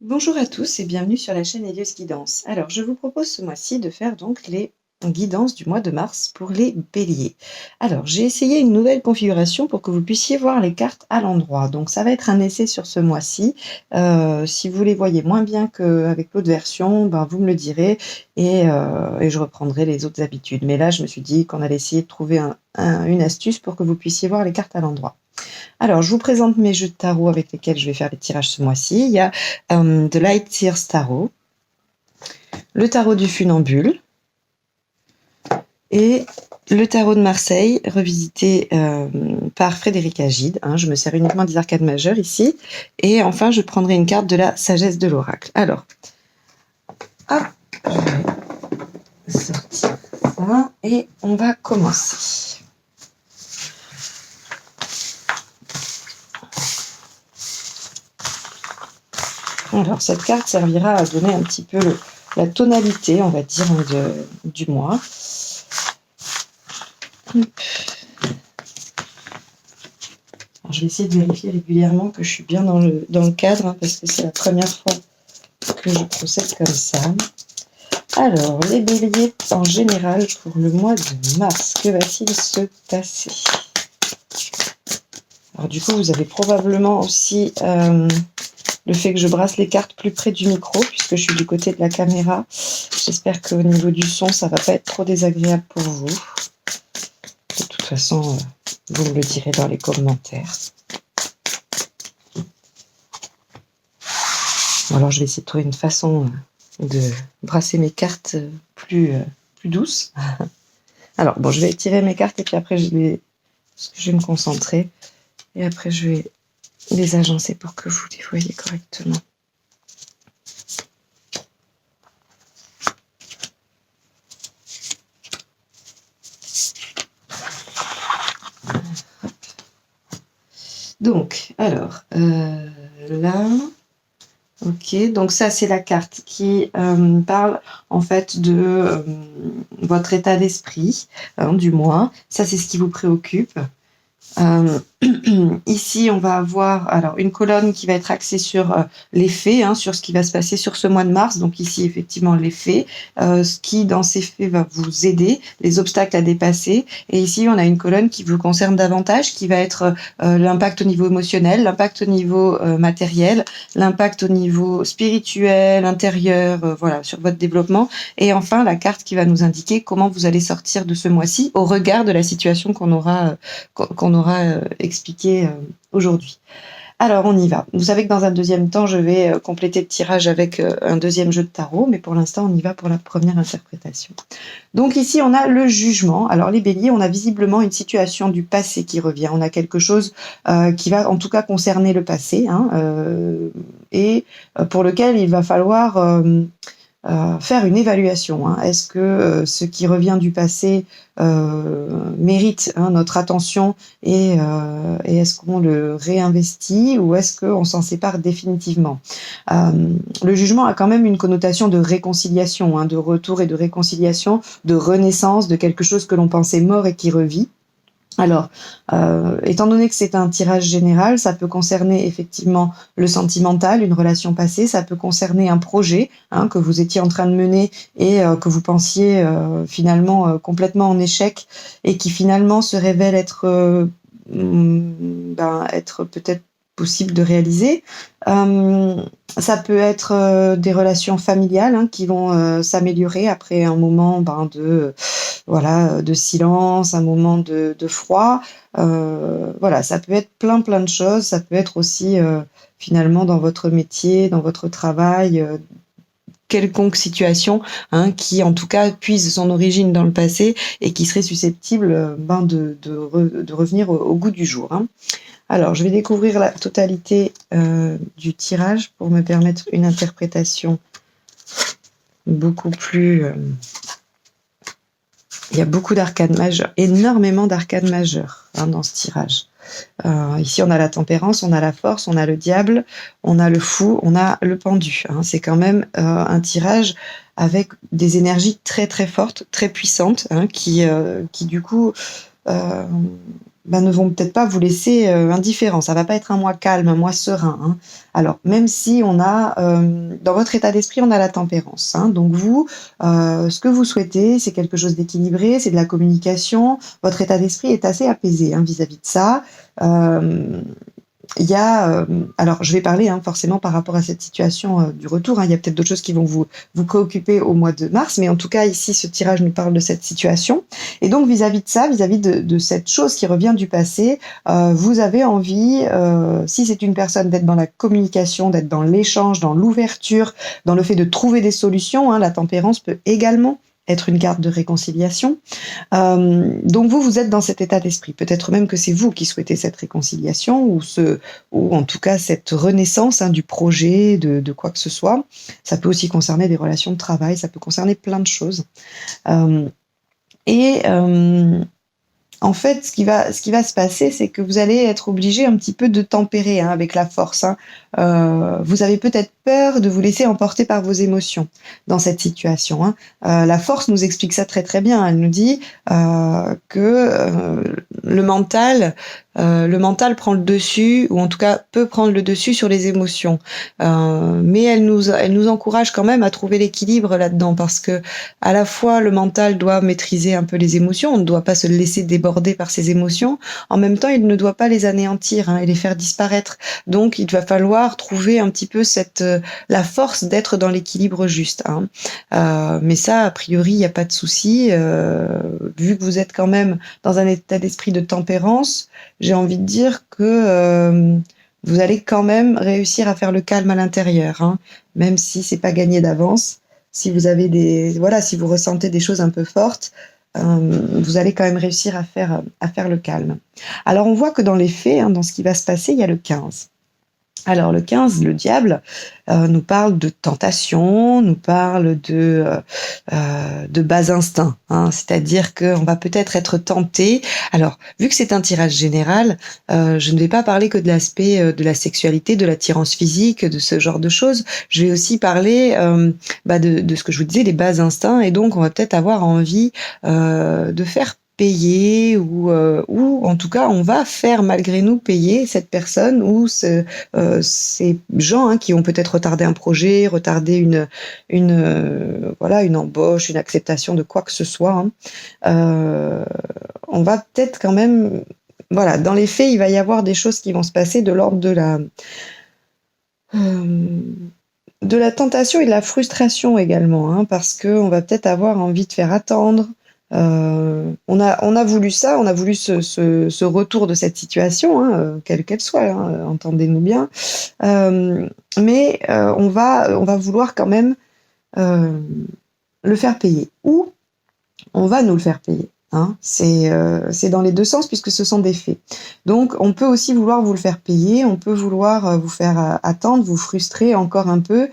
Bonjour à tous et bienvenue sur la chaîne Elios Guidance. Alors, je vous propose ce mois-ci de faire donc les guidances du mois de mars pour les béliers. Alors, j'ai essayé une nouvelle configuration pour que vous puissiez voir les cartes à l'endroit. Donc, ça va être un essai sur ce mois-ci. Si vous les voyez moins bien qu'avec l'autre version, ben, vous me le direz et je reprendrai les autres habitudes. Mais là, je me suis dit qu'on allait essayer de trouver une astuce pour que vous puissiez voir les cartes à l'endroit. Alors, je vous présente mes jeux de tarot avec lesquels je vais faire les tirages ce mois-ci. Il y a The Light Tears Tarot, le tarot du funambule et le tarot de Marseille, revisité par Frédéric Agide. Je me sers uniquement des arcades majeures ici. Et enfin, je prendrai une carte de la sagesse de l'oracle. Alors, hop, je vais sortir ça et on va commencer. Alors, cette carte servira à donner un petit peu la tonalité, on va dire, du mois. Alors, je vais essayer de vérifier régulièrement que je suis bien dans le cadre, parce que c'est la première fois que je procède comme ça. Alors, les béliers en général pour le mois de mars, que va-t-il se passer? Alors du coup, vous avez probablement aussi le fait que je brasse les cartes plus près du micro, puisque je suis du côté de la caméra. J'espère qu'au niveau du son, ça ne va pas être trop désagréable pour vous. De toute façon, vous me le direz dans les commentaires. Alors, je vais essayer de trouver une façon de brasser mes cartes plus douce. Alors, bon, je vais tirer mes cartes et puis après, je vais me concentrer. Et après, je vais les agencer pour que vous les voyez correctement. Donc, alors, là... Ok, donc ça c'est la carte qui parle en fait de votre état d'esprit du mois. Ça c'est ce qui vous préoccupe. Ici, on va avoir alors une colonne qui va être axée sur les faits, sur ce qui va se passer sur ce mois de mars. Donc ici, effectivement, les faits, ce qui dans ces faits va vous aider, les obstacles à dépasser. Et ici, on a une colonne qui vous concerne davantage, qui va être l'impact au niveau émotionnel, l'impact au niveau matériel, l'impact au niveau spirituel, intérieur, voilà, sur votre développement. Et enfin, la carte qui va nous indiquer comment vous allez sortir de ce mois-ci au regard de la situation qu'on aura expliqué aujourd'hui. Alors, on y va. Vous savez que dans un deuxième temps, je vais compléter le tirage avec un deuxième jeu de tarot, mais pour l'instant, on y va pour la première interprétation. Donc ici, on a le jugement. Alors, les béliers, on a visiblement une situation du passé qui revient. On a quelque chose qui va en tout cas concerner le passé, et pour lequel il va falloir... faire une évaluation. Est-ce que ce qui revient du passé mérite notre attention et est-ce qu'on le réinvestit ou est-ce qu'on s'en sépare définitivement? Le jugement a quand même une connotation de réconciliation, de retour et de réconciliation, de renaissance de quelque chose que l'on pensait mort et qui revit. Alors, étant donné que c'est un tirage général, ça peut concerner effectivement le sentimental, une relation passée, ça peut concerner un projet que vous étiez en train de mener et que vous pensiez finalement complètement en échec et qui finalement se révèle être peut-être possible de réaliser. Ça peut être des relations familiales qui vont s'améliorer après un moment de silence, un moment de froid. Voilà, ça peut être plein de choses. Ça peut être aussi finalement dans votre métier, dans votre travail, quelconque situation qui en tout cas puise son origine dans le passé et qui serait susceptible de revenir au goût du jour. Alors, je vais découvrir la totalité du tirage pour me permettre une interprétation beaucoup plus... Il y a beaucoup d'arcades majeures, énormément d'arcades majeures dans ce tirage. Ici, on a la tempérance, on a la force, on a le diable, on a le fou, on a le pendu. C'est quand même un tirage avec des énergies très très fortes, très puissantes, qui du coup ne vont peut-être pas vous laisser indifférents. Ça va pas être un mois calme, un mois serein. Hein. Alors, même si on a, dans votre état d'esprit, on a la tempérance. Hein. Donc vous, ce que vous souhaitez, c'est quelque chose d'équilibré, c'est de la communication. Votre état d'esprit est assez apaisé hein, vis-à-vis de ça. Il y a, alors je vais parler hein, forcément par rapport à cette situation du retour. Hein, il y a peut-être d'autres choses qui vont vous préoccuper au mois de mars, mais en tout cas ici ce tirage nous parle de cette situation. Et donc vis-à-vis de ça, vis-à-vis de cette chose qui revient du passé, vous avez envie, si c'est une personne, d'être dans la communication, d'être dans l'échange, dans l'ouverture, dans le fait de trouver des solutions. Hein, la tempérance peut également être une carte de réconciliation. Donc vous êtes dans cet état d'esprit. Peut-être même que c'est vous qui souhaitez cette réconciliation ou en tout cas cette renaissance hein, du projet, de quoi que ce soit. Ça peut aussi concerner des relations de travail, ça peut concerner plein de choses. En fait, ce qui va se passer, c'est que vous allez être obligé un petit peu de tempérer hein, avec la force. Hein. Vous avez peut-être peur de vous laisser emporter par vos émotions dans cette situation. Hein. La force nous explique ça très très bien. Elle nous dit que le mental prend le dessus, ou en tout cas peut prendre le dessus sur les émotions. Mais elle nous encourage quand même à trouver l'équilibre là-dedans, parce que à la fois le mental doit maîtriser un peu les émotions, on ne doit pas se laisser déborder par ses émotions. En même temps, il ne doit pas les anéantir hein, et les faire disparaître. Donc, il va falloir trouver un petit peu la force d'être dans l'équilibre juste. Hein. Mais ça, a priori, il n'y a pas de souci. Vu que vous êtes quand même dans un état d'esprit de tempérance, j'ai envie de dire que vous allez quand même réussir à faire le calme à l'intérieur, hein, même si c'est pas gagné d'avance. Si vous avez si vous ressentez des choses un peu fortes, vous allez quand même réussir à faire le calme. Alors on voit que dans les faits, hein, dans ce qui va se passer, il y a le 15. Alors le 15, le diable, nous parle de tentation, nous parle de bas instincts, hein, c'est-à-dire qu'on va peut-être être tenté. Alors, vu que c'est un tirage général, je ne vais pas parler que de l'aspect de la sexualité, de l'attirance physique, de ce genre de choses. Je vais aussi parler de ce que je vous disais, les bas instincts, et donc on va peut-être avoir envie de faire payer ou en tout cas on va faire malgré nous payer cette personne ou ces gens hein, qui ont peut-être retardé un projet, retardé une embauche, une acceptation de quoi que ce soit. Hein. On va peut-être quand même, dans les faits, il va y avoir des choses qui vont se passer de l'ordre de la tentation et de la frustration également, hein, parce qu'on va peut-être avoir envie de faire attendre. On a voulu ça, on a voulu ce retour de cette situation, hein, quelle qu'elle soit, hein, entendez-nous bien. Mais on va vouloir quand même le faire payer. Ou on va nous le faire payer. Hein. C'est dans les deux sens puisque ce sont des faits. Donc on peut aussi vouloir vous le faire payer, on peut vouloir vous faire attendre, vous frustrer encore un peu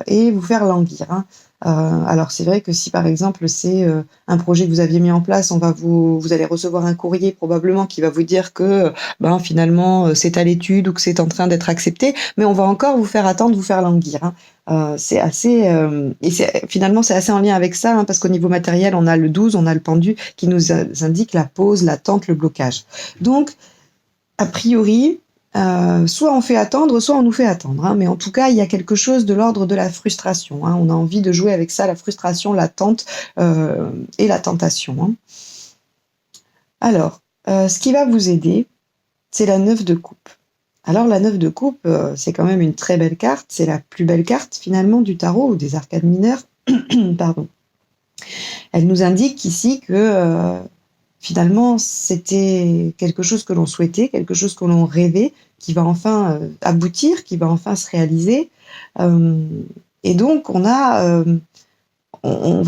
et vous faire languir. Hein. Alors c'est vrai que si par exemple c'est un projet que vous aviez mis en place, vous allez recevoir un courrier probablement qui va vous dire que finalement c'est à l'étude ou que c'est en train d'être accepté, mais on va encore vous faire attendre, vous faire languir. Hein. C'est assez finalement c'est assez en lien avec ça, hein, parce qu'au niveau matériel on a le 12, on a le pendu qui nous indique la pause, l'attente, le blocage. Donc a priori soit on fait attendre, soit on nous fait attendre. Hein, mais en tout cas, il y a quelque chose de l'ordre de la frustration. Hein, on a envie de jouer avec ça, la frustration, l'attente et la tentation. Hein. Alors, ce qui va vous aider, c'est la 9 de coupe. Alors, la 9 de coupe, c'est quand même une très belle carte. C'est la plus belle carte, finalement, du tarot ou des arcades mineures. Pardon. Elle nous indique ici que finalement, c'était quelque chose que l'on souhaitait, quelque chose que l'on rêvait, qui va enfin aboutir, qui va enfin se réaliser. Et donc, on va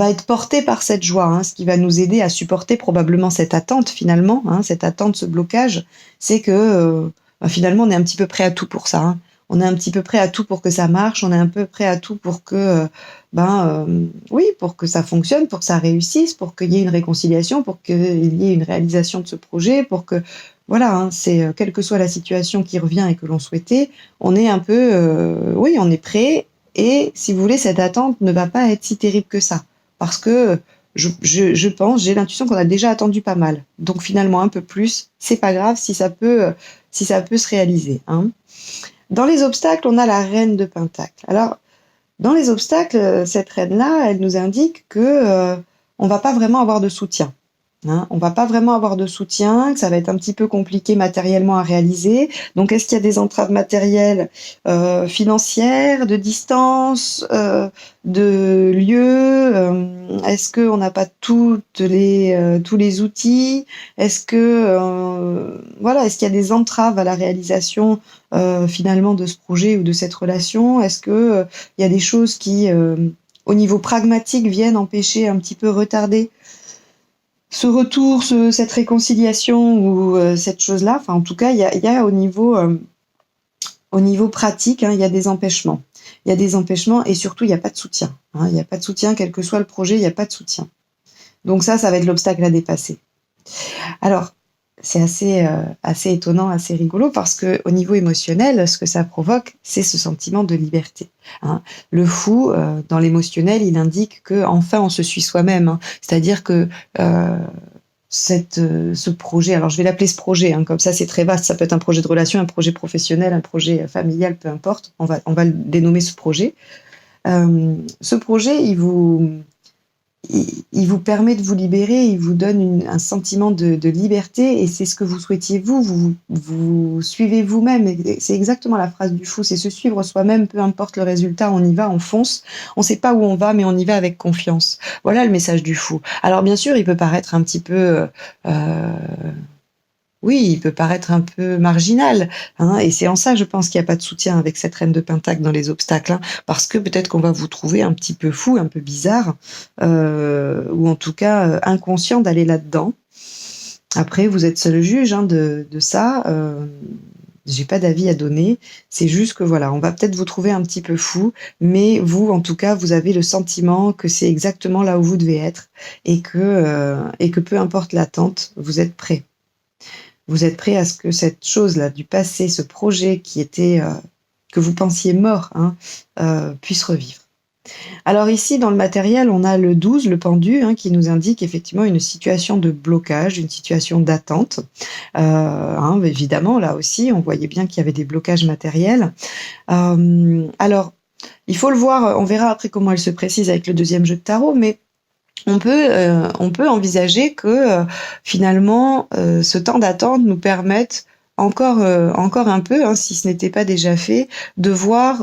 être porté par cette joie, hein, ce qui va nous aider à supporter probablement cette attente finalement, hein, cette attente, ce blocage, c'est que finalement, on est un petit peu prêt à tout pour ça. Hein. On est un petit peu prêt à tout pour que ça marche, on est un peu prêt à tout pour que, pour que ça fonctionne, pour que ça réussisse, pour qu'il y ait une réconciliation, pour qu'il y ait une réalisation de ce projet, pour que, hein, c'est quelle que soit la situation qui revient et que l'on souhaitait, on est un peu, on est prêt. Et si vous voulez, cette attente ne va pas être si terrible que ça, parce que je pense, j'ai l'intuition qu'on a déjà attendu pas mal. Donc finalement un peu plus, c'est pas grave si ça peut se réaliser, hein. Dans les obstacles, on a la reine de Pentacle. Alors, dans les obstacles, cette reine-là, elle nous indique que on va pas vraiment avoir de soutien. Hein, on va pas vraiment avoir de soutien, que ça va être un petit peu compliqué matériellement à réaliser. Donc, est-ce qu'il y a des entraves matérielles, financières, de distance, de lieu? Est-ce qu'on n'a pas tous les outils? Est-ce que voilà, est-ce qu'il y a des entraves à la réalisation finalement de ce projet ou de cette relation? Est-ce que il y a des choses qui, au niveau pragmatique, viennent empêcher un petit peu retarder ce retour, cette réconciliation ou cette chose-là? Enfin, en tout cas, il y a au niveau pratique, hein, il y a des empêchements. Il y a des empêchements et surtout, il n'y a pas de soutien. Hein, il n'y a pas de soutien, quel que soit le projet, il n'y a pas de soutien. Donc ça va être l'obstacle à dépasser. Alors, c'est assez étonnant, assez rigolo parce que au niveau émotionnel, ce que ça provoque, c'est ce sentiment de liberté. Hein. Le fou, dans l'émotionnel, il indique que enfin on se suit soi-même. Hein. C'est-à-dire que ce projet, alors je vais l'appeler ce projet, hein, comme ça c'est très vaste, ça peut être un projet de relation, un projet professionnel, un projet familial, peu importe, on va le dénommer ce projet. Ce projet, il vous permet de vous libérer, il vous donne un sentiment de liberté et c'est ce que vous souhaitiez vous suivez vous-même. Et c'est exactement la phrase du fou, c'est se suivre soi-même, peu importe le résultat, on y va, on fonce. On ne sait pas où on va, mais on y va avec confiance. Voilà le message du fou. Alors bien sûr, il peut paraître un petit peu... oui, il peut paraître un peu marginal, hein, et c'est en ça, je pense, qu'il n'y a pas de soutien avec cette reine de Pentacle dans les obstacles, hein, parce que peut-être qu'on va vous trouver un petit peu fou, un peu bizarre, ou en tout cas inconscient d'aller là-dedans. Après, vous êtes seul juge hein, de ça. J'ai pas d'avis à donner. C'est juste que voilà, on va peut-être vous trouver un petit peu fou, mais vous, en tout cas, vous avez le sentiment que c'est exactement là où vous devez être et que peu importe l'attente, vous êtes prêt. Vous êtes prêt à ce que cette chose-là du passé, ce projet qui était que vous pensiez mort, hein, puisse revivre. Alors ici, dans le matériel, on a le 12, le pendu, hein, qui nous indique effectivement une situation de blocage, une situation d'attente. Hein, évidemment, là aussi, on voyait bien qu'il y avait des blocages matériels. Alors, il faut le voir, on verra après comment elle se précise avec le deuxième jeu de tarot, mais on peut envisager que finalement ce temps d'attente nous permette encore un peu, hein, si ce n'était pas déjà fait, de voir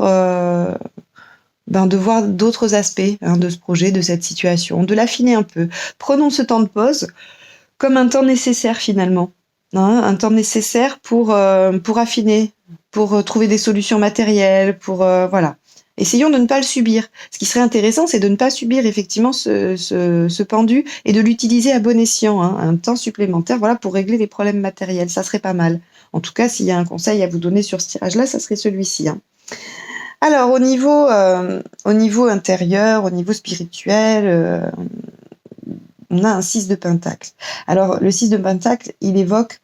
d'autres aspects hein, de ce projet, de cette situation, de l'affiner un peu. Prenons ce temps de pause comme un temps nécessaire finalement, hein, un temps nécessaire pour affiner, pour trouver des solutions matérielles, pour voilà. Essayons de ne pas le subir. Ce qui serait intéressant, c'est de ne pas subir effectivement ce pendu et de l'utiliser à bon escient, hein, un temps supplémentaire, voilà, pour régler les problèmes matériels. Ça serait pas mal. En tout cas, s'il y a un conseil à vous donner sur ce tirage-là, ça serait celui-ci. Hein. Alors, au niveau intérieur, au niveau spirituel, on a un 6 de Pentacle. Alors, le 6 de Pentacle, il évoque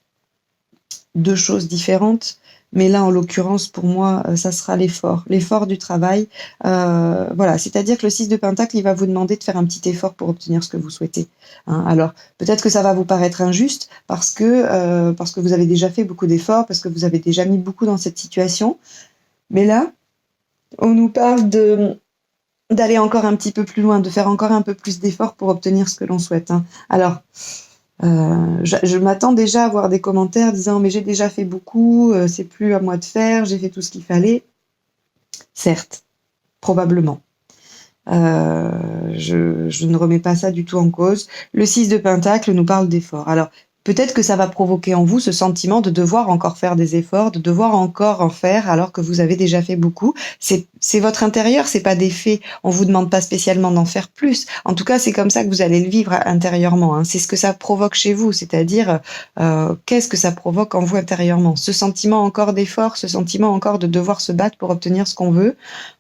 deux choses différentes. Mais là, en l'occurrence, pour moi, ça sera l'effort du travail. Voilà, c'est-à-dire que le 6 de Pentacle, il va vous demander de faire un petit effort pour obtenir ce que vous souhaitez. Hein. Alors, peut-être que ça va vous paraître injuste parce que vous avez déjà fait beaucoup d'efforts, parce que vous avez déjà mis beaucoup dans cette situation. Mais là, on nous parle d'aller encore un petit peu plus loin, de faire encore un peu plus d'efforts pour obtenir ce que l'on souhaite. Hein. Alors, je m'attends déjà à voir des commentaires disant mais j'ai déjà fait beaucoup, c'est plus à moi de faire, j'ai fait tout ce qu'il fallait. Certes, probablement. Je ne remets pas ça du tout en cause. Le 6 de Pentacle nous parle d'efforts. Alors, peut-être que ça va provoquer en vous ce sentiment de devoir encore faire des efforts, de devoir encore en faire alors que vous avez déjà fait beaucoup. C'est votre intérieur, c'est pas des faits. On vous demande pas spécialement d'en faire plus. En tout cas, c'est comme ça que vous allez le vivre intérieurement. Hein. C'est ce que ça provoque chez vous, c'est-à-dire qu'est-ce que ça provoque en vous intérieurement. Ce sentiment encore d'effort, ce sentiment encore de devoir se battre pour obtenir ce qu'on veut,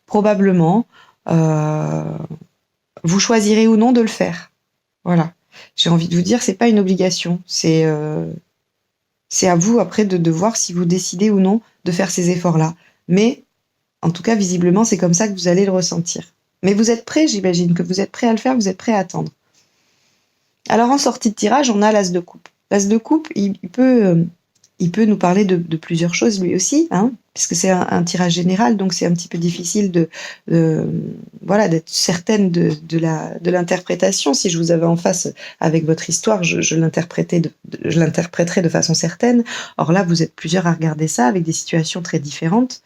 probablement, vous choisirez ou non de le faire. Voilà. J'ai envie de vous dire, c'est pas une obligation. C'est à vous après de voir si vous décidez ou non de faire ces efforts-là. Mais en tout cas, visiblement, c'est comme ça que vous allez le ressentir. Mais vous êtes prêt, j'imagine que vous êtes prêt à le faire, vous êtes prêt à attendre. Alors en sortie de tirage, on a l'as de coupe. L'as de coupe, il peut nous parler de plusieurs choses lui aussi, hein, puisque c'est un tirage général, donc c'est un petit peu difficile voilà, d'être certaine de l'interprétation. Si je vous avais en face avec votre histoire, je l'interpréterais de façon certaine. Or là, vous êtes plusieurs à regarder ça avec des situations très différentes.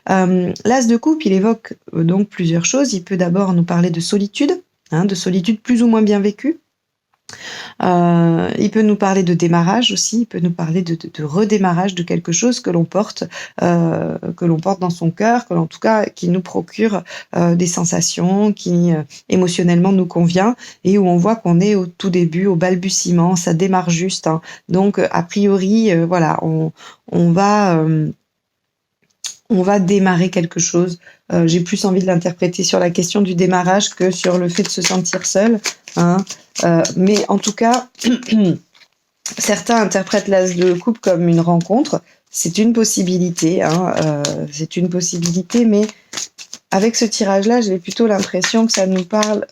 L'as de coupe, il évoque donc plusieurs choses. Il peut d'abord nous parler de solitude, hein, de solitude plus ou moins bien vécue. Il peut nous parler de démarrage aussi, il peut nous parler de redémarrage de quelque chose que l'on porte dans son cœur, en tout cas qui nous procure des sensations, qui émotionnellement nous convient, et où on voit qu'on est au tout début, au balbutiement, ça démarre juste, hein. Donc a priori, voilà, on va démarrer quelque chose. J'ai plus envie de l'interpréter sur la question du démarrage que sur le fait de se sentir seul, hein. Mais en tout cas, certains interprètent l'as de coupe comme une rencontre. C'est une possibilité, hein, c'est une possibilité, mais avec ce tirage-là, j'ai plutôt l'impression que ça nous parle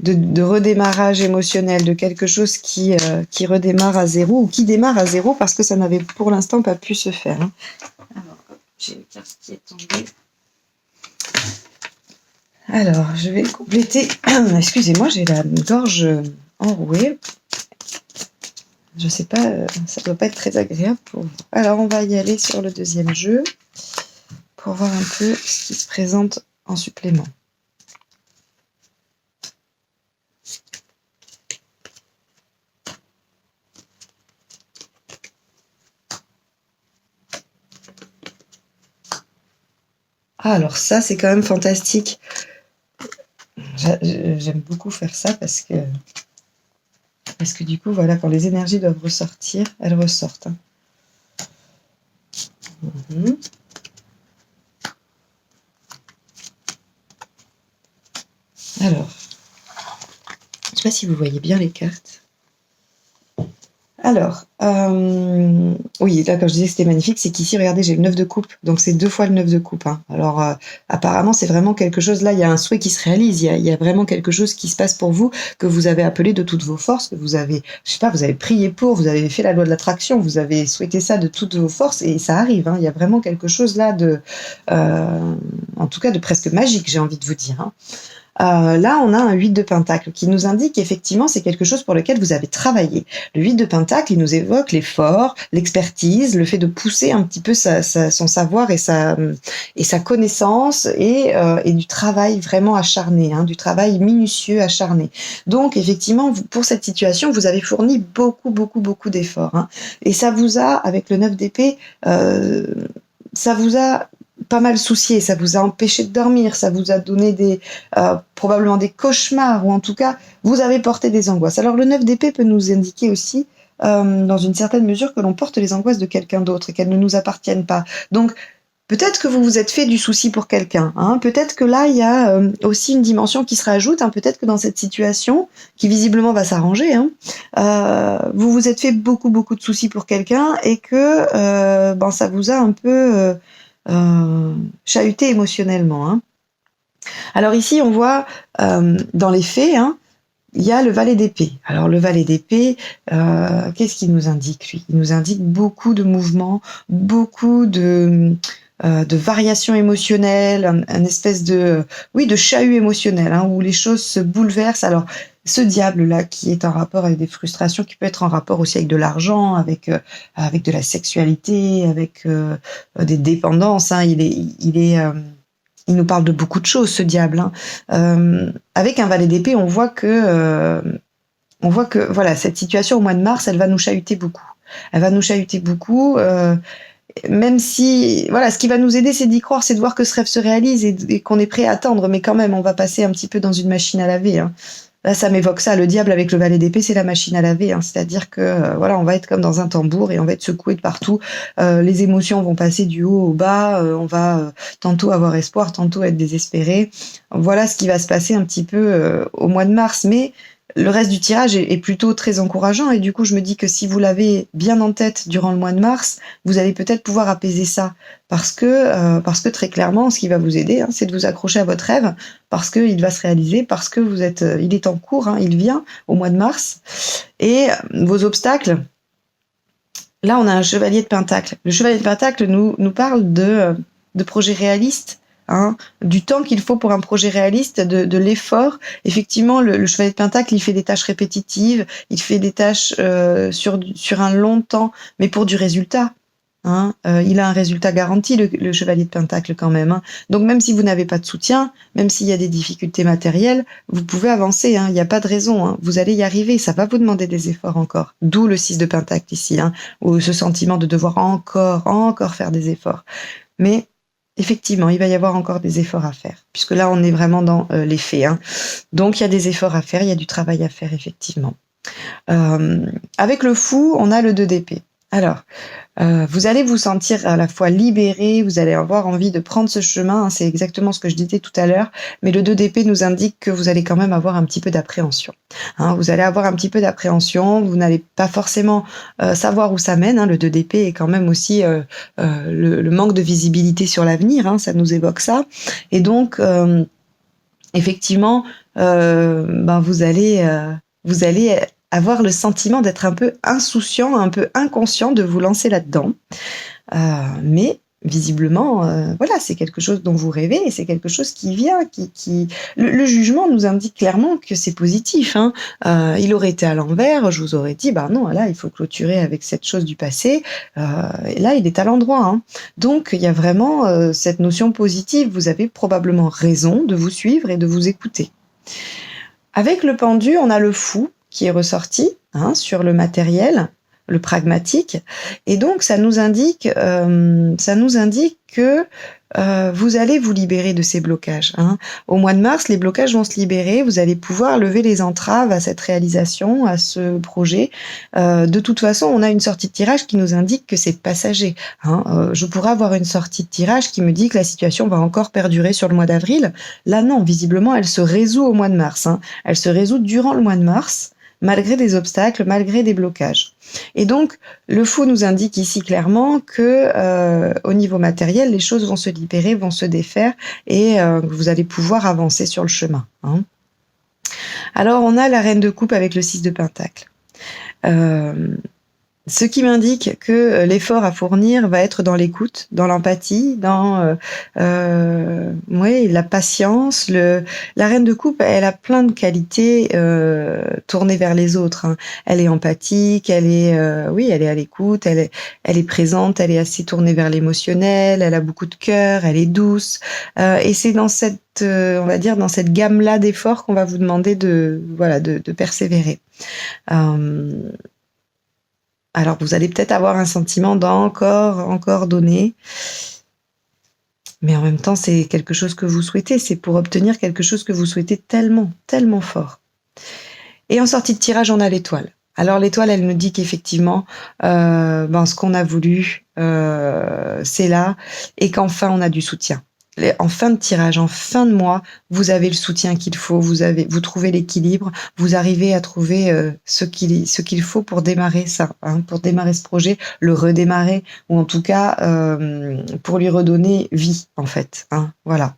de redémarrage émotionnel, de quelque chose qui redémarre à zéro, ou qui démarre à zéro parce que ça n'avait pour l'instant pas pu se faire, hein. Alors, j'ai une carte qui est tombée. Alors, je vais compléter. Excusez-moi, j'ai la gorge enrouée. Je sais pas, ça doit pas être très agréable pour vous. Alors, on va y aller sur le deuxième jeu pour voir un peu ce qui se présente en supplément. Ah, alors ça, c'est quand même fantastique. J'aime beaucoup faire ça parce que du coup, voilà, quand les énergies doivent ressortir, elles ressortent, hein. Alors, je ne sais pas si vous voyez bien les cartes. Alors, oui, là, quand je disais que c'était magnifique, c'est qu'ici, regardez, j'ai le 9 de coupe, donc c'est 2 fois le 9 de coupe, hein. Alors, apparemment, c'est vraiment quelque chose, là, il y a un souhait qui se réalise, il y a vraiment quelque chose qui se passe pour vous, que vous avez appelé de toutes vos forces, que vous avez, je sais pas, vous avez prié pour, vous avez fait la loi de l'attraction, vous avez souhaité ça de toutes vos forces, et ça arrive, hein. Il y a vraiment quelque chose là en tout cas, de presque magique, j'ai envie de vous dire, hein. Là, on a un 8 de pentacle qui nous indique qu'effectivement, c'est quelque chose pour lequel vous avez travaillé. Le 8 de pentacle, il nous évoque l'effort, l'expertise, le fait de pousser un petit peu son savoir et sa connaissance et du travail vraiment acharné, hein, du travail minutieux acharné. Donc, effectivement, pour cette situation, vous avez fourni beaucoup, beaucoup, beaucoup d'efforts, hein. Et ça vous a, avec le 9 d'épée, ça vous a pas mal soucié, ça vous a empêché de dormir, ça vous a donné probablement des cauchemars, ou en tout cas, vous avez porté des angoisses. Alors le 9 d'épée peut nous indiquer aussi, dans une certaine mesure, que l'on porte les angoisses de quelqu'un d'autre et qu'elles ne nous appartiennent pas. Donc, peut-être que vous vous êtes fait du souci pour quelqu'un, hein. Peut-être que là, il y a aussi une dimension qui se rajoute, hein. Peut-être que dans cette situation, qui visiblement va s'arranger, hein, vous vous êtes fait beaucoup, beaucoup de soucis pour quelqu'un et que ça vous a un peu chahuté émotionnellement, hein. Alors ici, on voit dans les faits, hein, il y a le valet d'épée. Alors le valet d'épée, qu'est-ce qu'il nous indique, lui ? Il nous indique beaucoup de mouvements, beaucoup de variations émotionnelles, un espèce de chahut émotionnel, hein, où les choses se bouleversent. Alors ce diable-là qui est en rapport avec des frustrations, qui peut être en rapport aussi avec de l'argent, avec de la sexualité, avec des dépendances, hein, il nous parle de beaucoup de choses, ce diable, hein. Avec un valet d'épée, on voit que voilà, cette situation au mois de mars, elle va nous chahuter beaucoup. Elle va nous chahuter beaucoup, même si, voilà, ce qui va nous aider, c'est d'y croire, c'est de voir que ce rêve se réalise et qu'on est prêt à attendre. Mais quand même, on va passer un petit peu dans une machine à laver, hein. Là, ça m'évoque ça. Le diable avec le valet d'épée, c'est la machine à laver, hein. C'est-à-dire que voilà, on va être comme dans un tambour et on va être secoué de partout. Les émotions vont passer du haut au bas. On va tantôt avoir espoir, tantôt être désespéré. Voilà ce qui va se passer un petit peu au mois de mars. Mais le reste du tirage est plutôt très encourageant et du coup, je me dis que si vous l'avez bien en tête durant le mois de mars, vous allez peut-être pouvoir apaiser ça parce que très clairement, ce qui va vous aider, c'est de vous accrocher à votre rêve parce qu'il va se réaliser, parce que il est en cours, il vient au mois de mars et vos obstacles. Là, on a un chevalier de Pentacle. Le chevalier de Pentacle nous parle de projets réalistes, du temps qu'il faut pour un projet réaliste, de l'effort. Effectivement, le chevalier de Pentacle, il fait des tâches répétitives, il fait des tâches sur un long temps, mais pour du résultat. Il a un résultat garanti, le chevalier de Pentacle quand même. Donc même si vous n'avez pas de soutien, même s'il y a des difficultés matérielles, vous pouvez avancer, il n'y a pas de raison, vous allez y arriver, ça va vous demander des efforts encore. D'où le 6 de Pentacle ici, ou ce sentiment de devoir encore faire des efforts. Mais effectivement, il va y avoir encore des efforts à faire, puisque là on est vraiment dans les faits. Donc il y a des efforts à faire, il y a du travail à faire effectivement. Avec le fou, on a le 2 d'épée. Alors, vous allez vous sentir à la fois libéré, vous allez avoir envie de prendre ce chemin, c'est exactement ce que je disais tout à l'heure, mais le 2 d'épée nous indique que vous allez quand même avoir un petit peu d'appréhension. Vous allez avoir un petit peu d'appréhension, vous n'allez pas forcément savoir où ça mène, le 2 d'épée est quand même aussi le manque de visibilité sur l'avenir, ça nous évoque ça, et donc effectivement, vous allez avoir le sentiment d'être un peu insouciant, un peu inconscient de vous lancer là-dedans. Mais visiblement, voilà, c'est quelque chose dont vous rêvez et c'est quelque chose qui vient, Le jugement nous indique clairement que c'est positif. Il aurait été à l'envers, je vous aurais dit, non, là, il faut clôturer avec cette chose du passé. Et là, il est à l'endroit. Donc, il y a vraiment cette notion positive. Vous avez probablement raison de vous suivre et de vous écouter. Avec le pendu, on a le fou qui est ressorti sur le matériel, le pragmatique, et donc ça nous indique que vous allez vous libérer de ces blocages. Au mois de mars, les blocages vont se libérer, vous allez pouvoir lever les entraves à cette réalisation, à ce projet. De toute façon, on a une sortie de tirage qui nous indique que c'est passager. Je pourrais avoir une sortie de tirage qui me dit que la situation va encore perdurer sur le mois d'avril. Là, non, visiblement, elle se résout au mois de mars. Elle se résout durant le mois de mars, malgré des obstacles, malgré des blocages. Et donc, le fou nous indique ici clairement que au niveau matériel, les choses vont se libérer, vont se défaire et vous allez pouvoir avancer sur le chemin. Alors, on a la reine de coupe avec le 6 de Pentacle. Ce qui m'indique que l'effort à fournir va être dans l'écoute, dans l'empathie, dans la patience. La reine de coupe, elle a plein de qualités tournées vers les autres. Elle est empathique, elle est à l'écoute, elle est présente, elle est assez tournée vers l'émotionnel, elle a beaucoup de cœur, elle est douce. Et c'est dans cette on va dire dans cette gamme-là d'efforts qu'on va vous demander de persévérer. Alors, vous allez peut-être avoir un sentiment d'encore donner. Mais en même temps, c'est quelque chose que vous souhaitez. C'est pour obtenir quelque chose que vous souhaitez tellement, tellement fort. Et en sortie de tirage, on a l'étoile. Alors, l'étoile, elle nous dit qu'effectivement, ce qu'on a voulu, c'est là. Et qu'enfin, on a du soutien. En fin de tirage, en fin de mois, vous avez le soutien qu'il faut, vous trouvez l'équilibre, vous arrivez à trouver ce qu'il faut pour démarrer ça, pour démarrer ce projet, le redémarrer, ou en tout cas pour lui redonner vie, en fait. Voilà.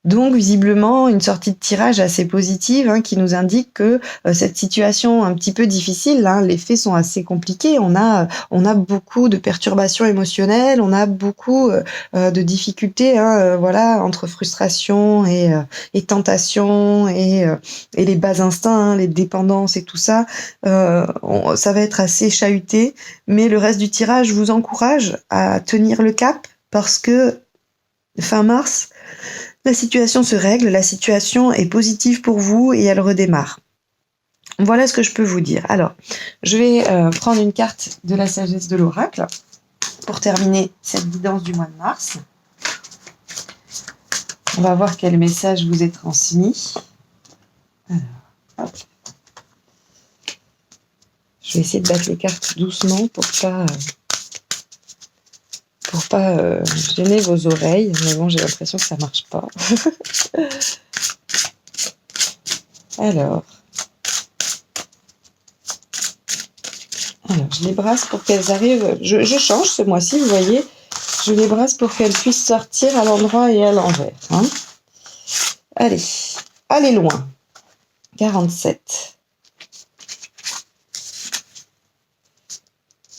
Donc, visiblement, une sortie de tirage assez positive qui nous indique que cette situation un petit peu difficile, les faits sont assez compliqués. On a beaucoup de perturbations émotionnelles, on a beaucoup de difficultés, entre frustration et tentation et les bas instincts, les dépendances et tout ça. Ça va être assez chahuté, mais le reste du tirage vous encourage à tenir le cap parce que fin mars, la situation se règle, la situation est positive pour vous et elle redémarre. Voilà ce que je peux vous dire. Alors, je vais prendre une carte de la sagesse de l'oracle pour terminer cette guidance du mois de mars. On va voir quel message vous est transmis. Alors, hop. Je vais essayer de battre les cartes doucement pour pas gêner vos oreilles, mais bon, j'ai l'impression que ça marche pas. Alors, Alors, je les brasse pour qu'elles arrivent. Je change ce mois-ci, vous voyez. Je les brasse pour qu'elles puissent sortir à l'endroit et à l'envers. Hein. Allez, allez loin. 47.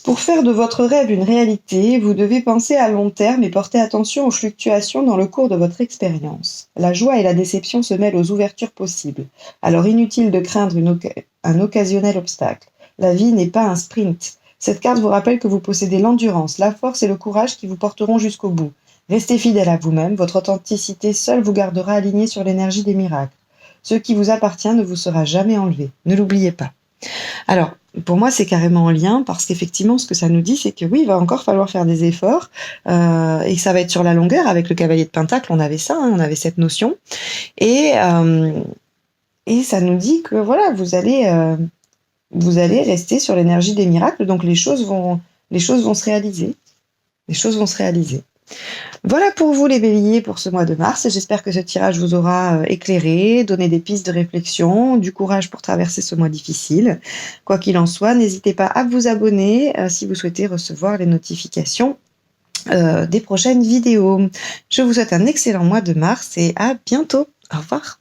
Pour faire de votre rêve une réalité, vous devez penser à long terme et porter attention aux fluctuations dans le cours de votre expérience. La joie et la déception se mêlent aux ouvertures possibles. Alors inutile de craindre un occasionnel obstacle. La vie n'est pas un sprint. Cette carte vous rappelle que vous possédez l'endurance, la force et le courage qui vous porteront jusqu'au bout. Restez fidèle à vous-même, votre authenticité seule vous gardera aligné sur l'énergie des miracles. Ce qui vous appartient ne vous sera jamais enlevé. Ne l'oubliez pas. Alors, pour moi, c'est carrément en lien parce qu'effectivement, ce que ça nous dit, c'est que oui, il va encore falloir faire des efforts et que ça va être sur la longueur. Avec le cavalier de Pentacle, on avait ça, hein, on avait cette notion. Et ça nous dit que voilà, vous allez rester sur l'énergie des miracles, donc les choses vont se réaliser. Les choses vont se réaliser. Voilà pour vous les béliers pour ce mois de mars. J'espère que ce tirage vous aura éclairé, donné des pistes de réflexion, du courage pour traverser ce mois difficile. Quoi qu'il en soit, n'hésitez pas à vous abonner si vous souhaitez recevoir les notifications des prochaines vidéos. Je vous souhaite un excellent mois de mars et à bientôt. Au revoir.